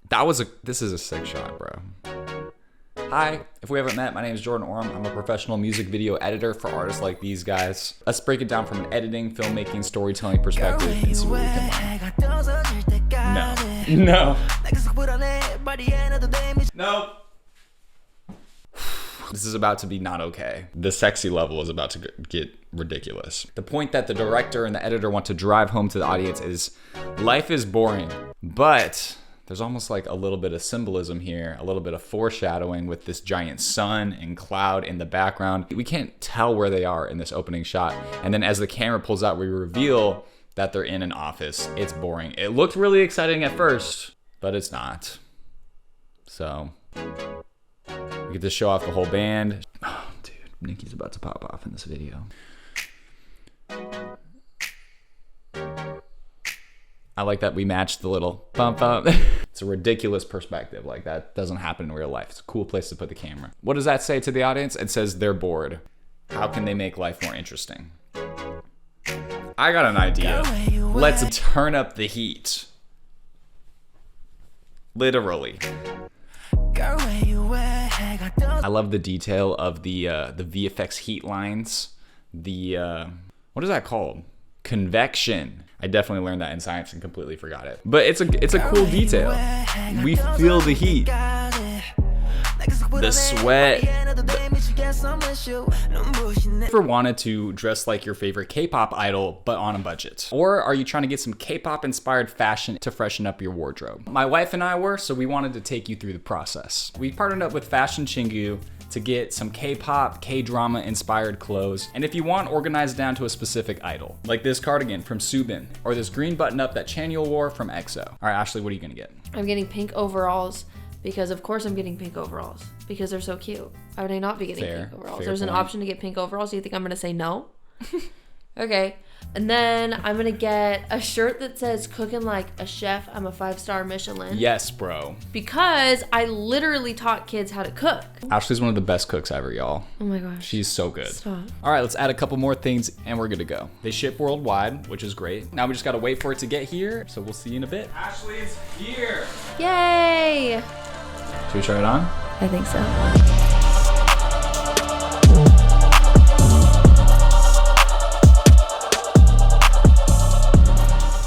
This is a sick shot, bro. Hi, if we haven't met, my name is Jordan Orme. I'm a professional music video editor for artists like these guys. Let's break it down from an editing, filmmaking, storytelling perspective and see what we can learn. No. No. This is about to be not okay. The sexy level is about to get ridiculous. The point that the director and the editor want to drive home to the audience is life is boring, but there's almost like a little bit of symbolism here, a little bit of foreshadowing with this giant sun and cloud in the background. We can't tell where they are in this opening shot. And then as the camera pulls out, we reveal that they're in an office. It's boring. It looked really exciting at first, but it's not. So we get to show off the whole band. Oh, dude, Nikki's about to pop off in this video. I like that we matched the little bump bump. It's a ridiculous perspective. Like, that doesn't happen in real life. It's a cool place to put the camera. What does that say to the audience? It says they're bored. How can they make life more interesting? I got an idea. Let's turn up the heat. Literally. I love the detail of the VFX heat lines. What is that called? Convection. I definitely learned that in science and completely forgot it. But it's a cool detail. We feel the heat, the sweat. Ever wanted to dress like your favorite K-pop idol, but on a budget? Or are you trying to get some K-pop inspired fashion to freshen up your wardrobe? My wife and I were, so we wanted to take you through the process. We partnered up with Fashion Chingu to get some K-pop, K-drama inspired clothes. And if you want, organized down to a specific idol, like this cardigan from Subin, or this green button up that Chanyeol wore from EXO. All right, Ashley, what are you gonna get? I'm getting pink overalls because of course I'm getting pink overalls because they're so cute. Why would I not be getting pink overalls? There's an option to get pink overalls. Do you think I'm gonna say no? Okay. And then I'm gonna get a shirt that says cooking like a chef. I'm a 5-star Michelin. Yes, bro. Because I literally taught kids how to cook. Ashley's one of the best cooks ever, y'all. Oh my gosh. She's so good. Stop. All right, let's add a couple more things and we're good to go. They ship worldwide, which is great. Now we just gotta wait for it to get here. So we'll see you in a bit. Ashley's here. Yay. Should we try it on? I think so.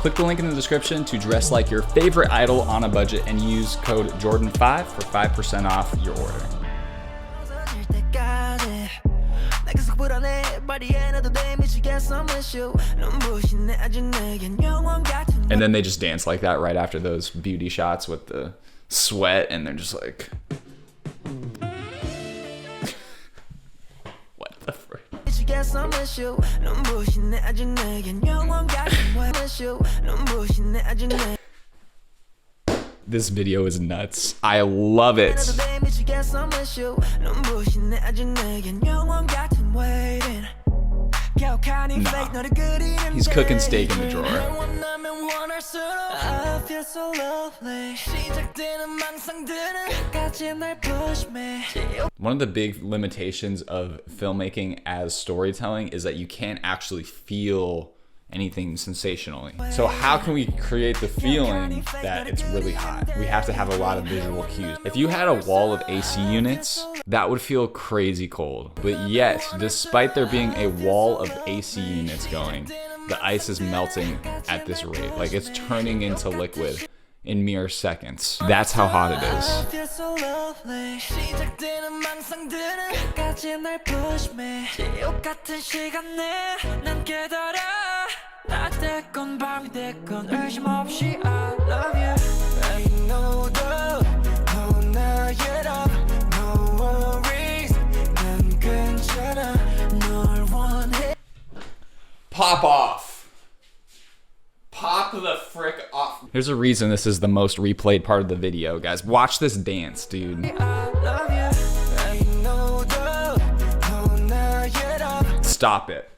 Click the link in the description to dress like your favorite idol on a budget and use code Jordan5 for 5% off your order. And then they just dance like that right after those beauty shots with the sweat, and they're just like, what the frick? This video is nuts. I love it. Nah. He's cooking steak in the drawer. One of the big limitations of filmmaking as storytelling is that you can't actually feel anything sensationally. So how can we create the feeling that it's really hot? We have to have a lot of visual cues. If you had a wall of AC units, that would feel crazy cold. But yet, despite there being a wall of AC units going, the ice is melting at this rate. Like, it's turning into liquid in mere seconds. That's how hot it Pop off. Pop the frick off. There's a reason this is the most replayed part of the video, guys. Watch this dance, dude. Stop it.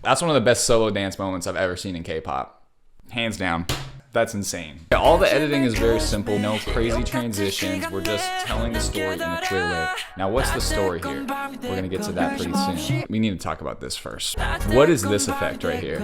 That's one of the best solo dance moments I've ever seen in K-pop. Hands down. That's insane. All the editing is very simple, no crazy transitions. We're just telling the story in a clear way. Now, what's the story here? We're gonna get to that pretty soon. We need to talk about this first. What is this effect right here?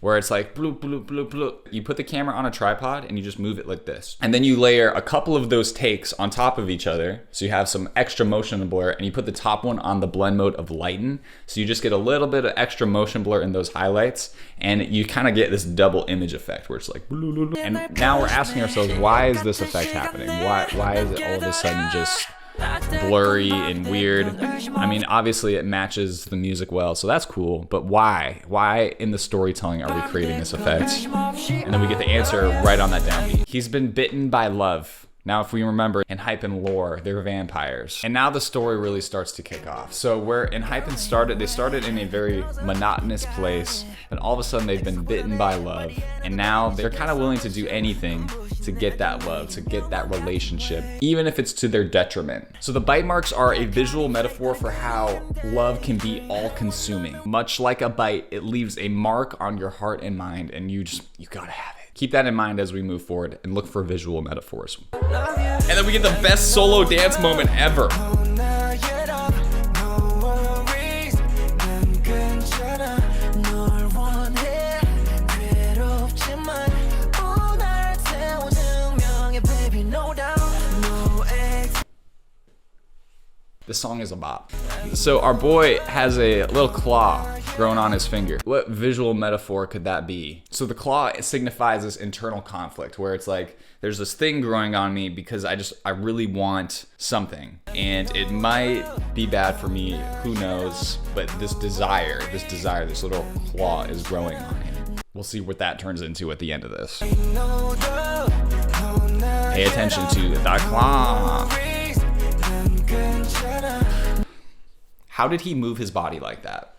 where it's like bloop, bloop, bloop, bloop. You put the camera on a tripod and you just move it like this. And then you layer a couple of those takes on top of each other. So you have some extra motion blur, and you put the top one on the blend mode of lighten. So you just get a little bit of extra motion blur in those highlights, and you kind of get this double image effect where it's like, and now we're asking ourselves, why is this effect happening? Why is it all of a sudden just blurry and weird? I mean, obviously it matches the music well, so that's cool, but why? Why in the storytelling are we creating this effect? And then we get the answer right on that downbeat. He's been bitten by love. Now, if we remember, Enhypen lore, they're vampires. And now the story really starts to kick off. So where Enhypen started, they started in a very monotonous place, and all of a sudden they've been bitten by love. And now they're kind of willing to do anything to get that love, to get that relationship, even if it's to their detriment. So the bite marks are a visual metaphor for how love can be all-consuming. Much like a bite, it leaves a mark on your heart and mind, and you gotta have it. Keep that in mind as we move forward and look for visual metaphors. And then we get the best solo dance moment ever. This song is a bop. So our boy has a little claw growing on his finger. What visual metaphor could that be? So the claw signifies this internal conflict where it's like, there's this thing growing on me because I really want something. And it might be bad for me, who knows, but this desire, this little claw is growing on him. We'll see what that turns into at the end of this. Pay attention to the claw. How did he move his body like that?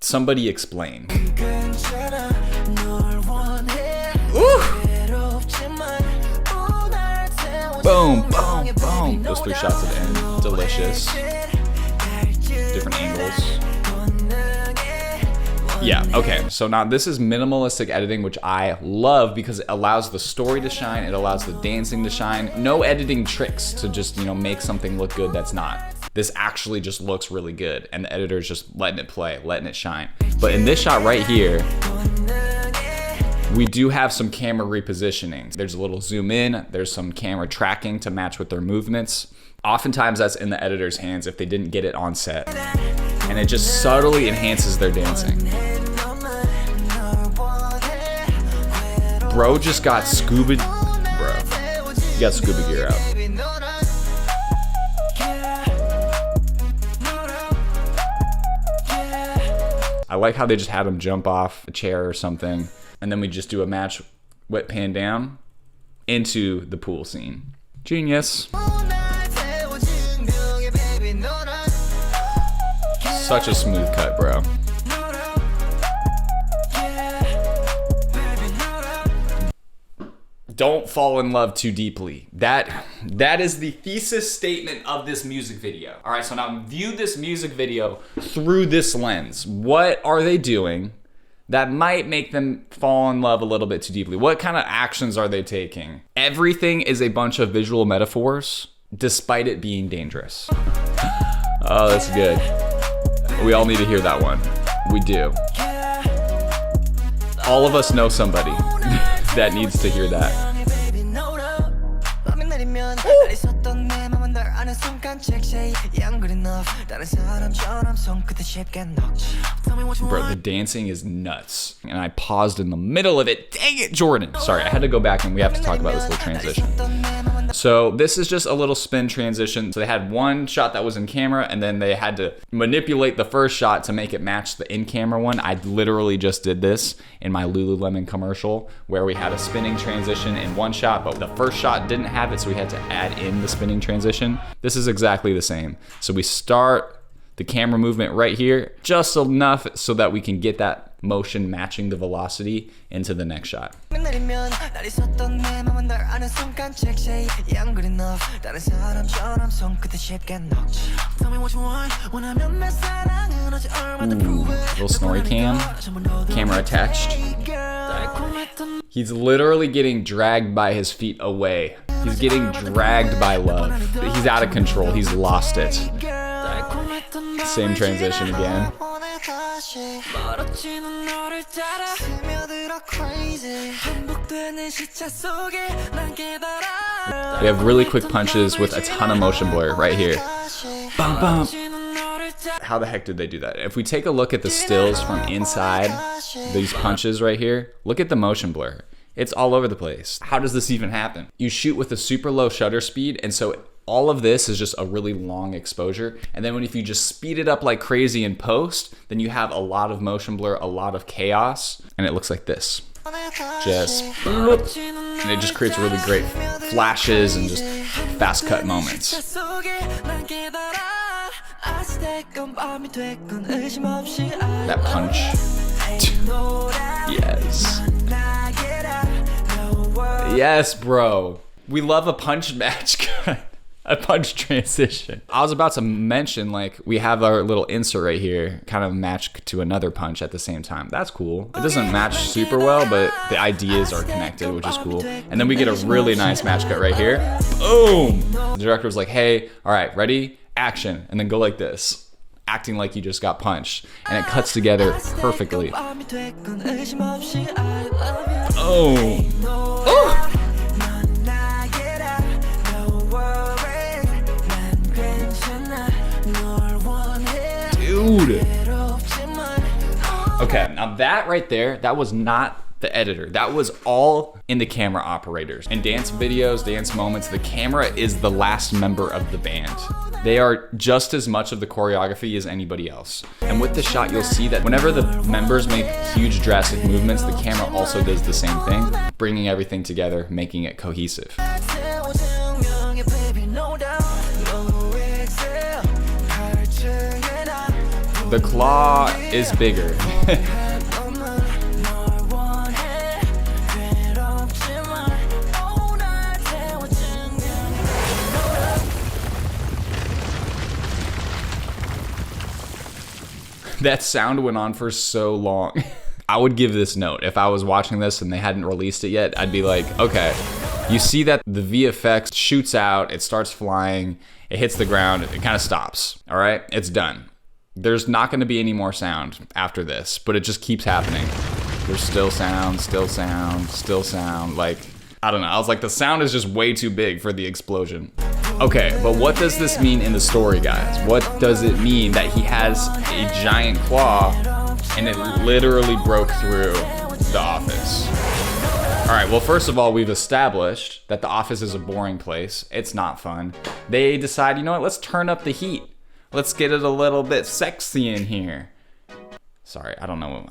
Somebody explain. Ooh. Boom, boom, boom. Those 3 shots at the end, delicious. Different angles. Yeah, okay, so now this is minimalistic editing, which I love because it allows the story to shine, it allows the dancing to shine. No editing tricks to just, make something look good that's not. This actually just looks really good, and the editor's just letting it play, letting it shine. But in this shot right here, we do have some camera repositioning. There's a little zoom in, there's some camera tracking to match with their movements. Oftentimes that's in the editor's hands if they didn't get it on set. And it just subtly enhances their dancing. Bro just got scuba, he got scuba gear out. I like how they just had him jump off a chair or something, and then we just do a match, wet pan down into the pool scene. Genius. Such a smooth cut, bro. Don't fall in love too deeply. That is the thesis statement of this music video. All right, so now view this music video through this lens. What are they doing that might make them fall in love a little bit too deeply? What kind of actions are they taking? Everything is a bunch of visual metaphors, despite it being dangerous. Oh, that's good. We all need to hear that one. We do. All of us know somebody that needs to hear that. Bro, the dancing is nuts. And I paused in the middle of it. Dang it, Jordan. Sorry, I had to go back and we have to talk about this little transition. So this is just a little spin transition. So they had one shot that was in camera, and then they had to manipulate the first shot to make it match the in-camera one. I literally just did this in my Lululemon commercial where we had a spinning transition in one shot, but the first shot didn't have it, so we had to add in the spinning transition. This is exactly the same. So we start the camera movement right here, just enough so that we can get that motion matching the velocity into the next shot. Little snorri cam, camera attached. He's literally getting dragged by his feet away. He's getting dragged by love. He's out of control. He's lost it. Same transition again. We have really quick punches with a ton of motion blur right here. Bum, bum. How the heck did they do that? If we take a look at the stills from inside these punches right here, look at the motion blur. It's all over the place. How does this even happen? You shoot with a super low shutter speed, and so all of this is just a really long exposure. And then if you just speed it up like crazy in post, then you have a lot of motion blur, a lot of chaos, and it looks like this. Just, and it just creates really great flashes and just fast cut moments. That punch. Yes. Yes, bro. We love a punch match cut. A punch transition. I was about to mention, like, we have our little insert right here, kind of match to another punch at the same time. That's cool. It doesn't match super well, but the ideas are connected, which is cool. And then we get a really nice match cut right here. Boom! The director was like, hey, all right, ready? Action. And then go like this, acting like you just got punched. And it cuts together perfectly. Oh! Oh! Dude. Okay, now that right there, that was not the editor. That was all in the camera operators. In dance videos, dance moments, the camera is the last member of the band. They are just as much of the choreography as anybody else. And with this shot, you'll see that whenever the members make huge drastic movements, the camera also does the same thing, bringing everything together, making it cohesive. The claw is bigger. That sound went on for so long. I would give this note. If I was watching this and they hadn't released it yet, I'd be like, okay, you see that the VFX shoots out, it starts flying, it hits the ground, it kind of stops, all right? It's done. There's not gonna be any more sound after this, but it just keeps happening. There's still sound, still sound, still sound. Like, I don't know, I was like, the sound is just way too big for the explosion. Okay, but what does this mean in the story, guys? What does it mean that he has a giant claw and it literally broke through the office? All right, well, first of all, we've established that the office is a boring place. It's not fun. They decide, you know what, let's turn up the heat. Let's get it a little bit sexy in here. Sorry, I don't know.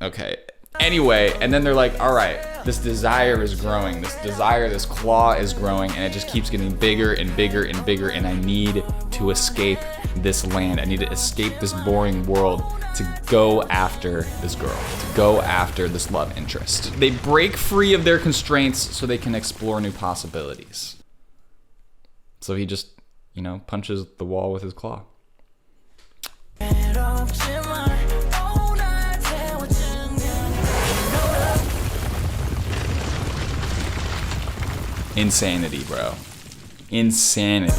Okay. Anyway, and then they're like, all right, this desire is growing. This desire, this claw is growing, and it just keeps getting bigger and bigger and bigger, and I need to escape this land. I need to escape this boring world to go after this girl, to go after this love interest. They break free of their constraints so they can explore new possibilities. So he just, you know, punches the wall with his claw. Insanity, bro. Insanity.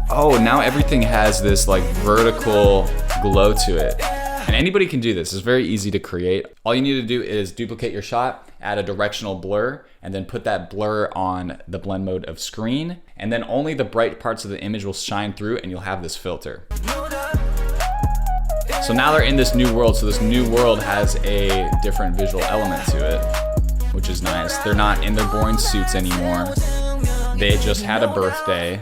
Oh, now everything has this like vertical glow to it. And anybody can do this. It's very easy to create. All you need to do is duplicate your shot, add a directional blur, and then put that blur on the blend mode of screen. And then only the bright parts of the image will shine through and you'll have this filter. So now they're in this new world. So this new world has a different visual element to it, which is nice. They're not in their boring suits anymore. They just had a birthday.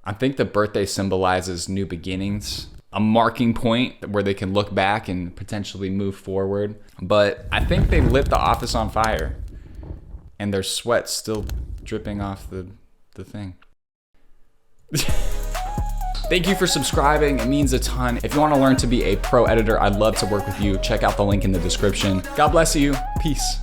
I think the birthday symbolizes new beginnings, a marking point where they can look back and potentially move forward. But I think they lit the office on fire and their sweat's still dripping off the thing. Thank you for subscribing. It means a ton. If you want to learn to be a pro editor, I'd love to work with you. Check out the link in the description. God bless you. Peace.